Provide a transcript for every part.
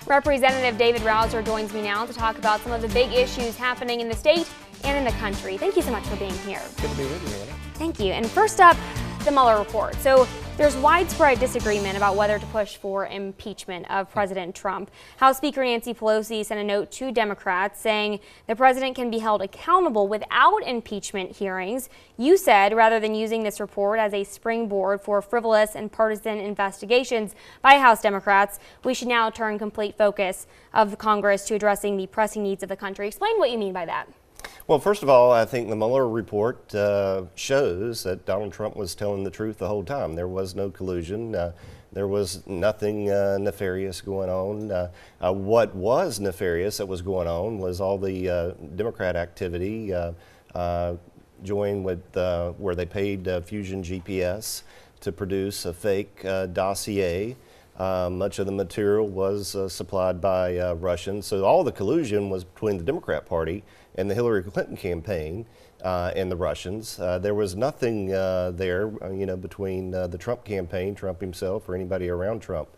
Representative David-Rouzer joins me now to talk about some of the big issues happening in the state and in the country. Thank you so much for being here. Good to be with you, Anna. Thank you. And first up, the Mueller report. So there's widespread disagreement about whether to push for impeachment of President Trump. House Speaker Nancy Pelosi sent a note to Democrats saying the president can be held accountable without impeachment hearings. You said rather than using this report as a springboard for frivolous and partisan investigations by House Democrats, we should now turn complete focus of Congress to addressing the pressing needs of the country. Explain what you mean by that. Well, first of all, I think the Mueller report shows that Donald Trump was telling the truth the whole time. There was no collusion. There was nothing nefarious going on. What was nefarious that was going on was all the Democrat activity joined with where they paid Fusion GPS to produce a fake dossier. Much of the material was supplied by Russians. So all the collusion was between the Democrat Party and the Hillary Clinton campaign and the Russians. There was nothing there, between the Trump campaign, Trump himself, or anybody around Trump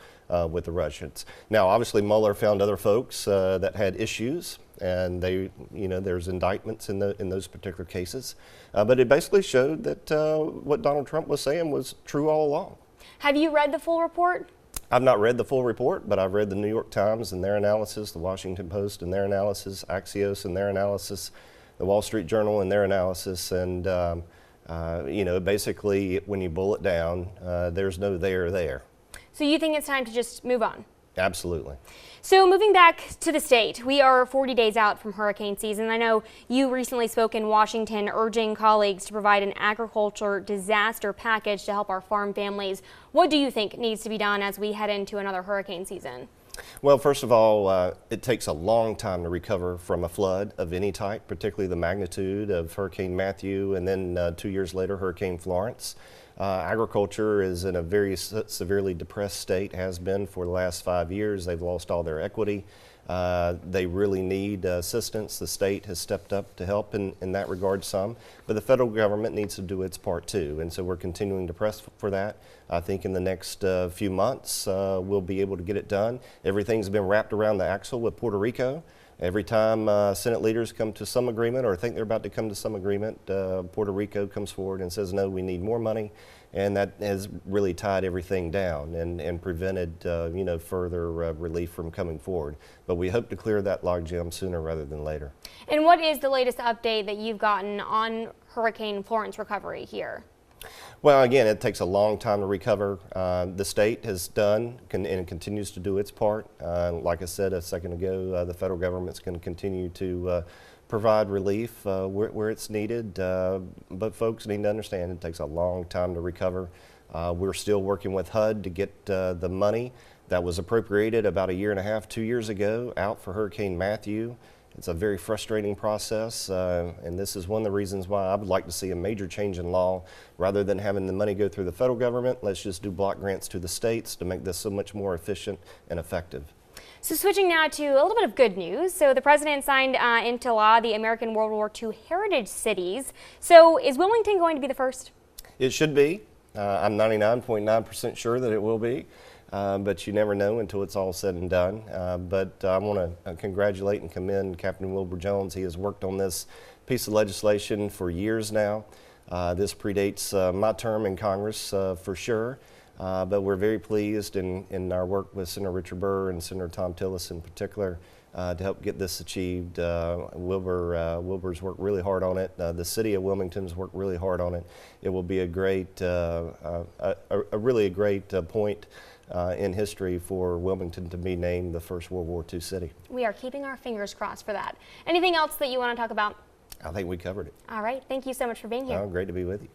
with the Russians. Now, obviously, Mueller found other folks that had issues, and there's indictments in those particular cases. But it basically showed that what Donald Trump was saying was true all along. Have you read the full report? I've not read the full report, but I've read the New York Times and their analysis, the Washington Post and their analysis, Axios and their analysis, the Wall Street Journal and their analysis, and basically when you boil it down, there's no there. So you think it's time to just move on? Absolutely. So moving back to the state, we are 40 days out from hurricane season. I know you recently spoke in Washington urging colleagues to provide an agriculture disaster package to help our farm families. What do you think needs to be done as we head into another hurricane season? Well, first of all, it takes a long time to recover from a flood of any type, particularly the magnitude of Hurricane Matthew and then 2 years later, Hurricane-Florence. Agriculture is in a very severely depressed state, has been for the last 5 years. They've lost all their equity. They really need assistance. The state has stepped up to help in that regard some, but the federal government needs to do its part too, and so we're continuing to press for that. I think in the next few months we'll be able to get it done. Everything's been wrapped around the axle with Puerto Rico. Every time Senate leaders come to some agreement or think they're about to come to some agreement, Puerto Rico comes forward and says, no, we need more money. And that has really tied everything down and prevented further relief from coming forward. But we hope to clear that logjam sooner rather than later. And what is the latest update that you've gotten on Hurricane-Florence recovery here? Well, again, it takes a long time to recover. The state has done and continues to do its part. Like I said a second ago, the federal government's going to continue to provide relief where it's needed. But folks need to understand it takes a long time to recover. We're still working with HUD to get the money that was appropriated about a year and a half, 2 years ago out for Hurricane Matthew. It's a very frustrating process, and this is one of the reasons why I would like to see a major change in law. Rather than having the money go through the federal government, let's just do block grants to the states to make this so much more efficient and effective. So switching now to a little bit of good news. So the president signed into law the American World War II Heritage Cities. So is Wilmington going to be the first? It should be. I'm 99.9% sure that it will be. But you never know until it's all said and done. But I want to congratulate and commend Captain Wilbur Jones. He has worked on this piece of legislation for years now. This predates my term in Congress for sure. But we're very pleased in our work with Senator Richard Burr and Senator Tom Tillis in particular to help get this achieved. Wilbur's worked really hard on it. The city of Wilmington's worked really hard on it. It will be a great, really a great point in history for Wilmington to be named the first World War II city. We are keeping our fingers crossed for that. Anything else that you want to talk about? I think we covered it. All right. Thank you so much for being here. Great to be with you.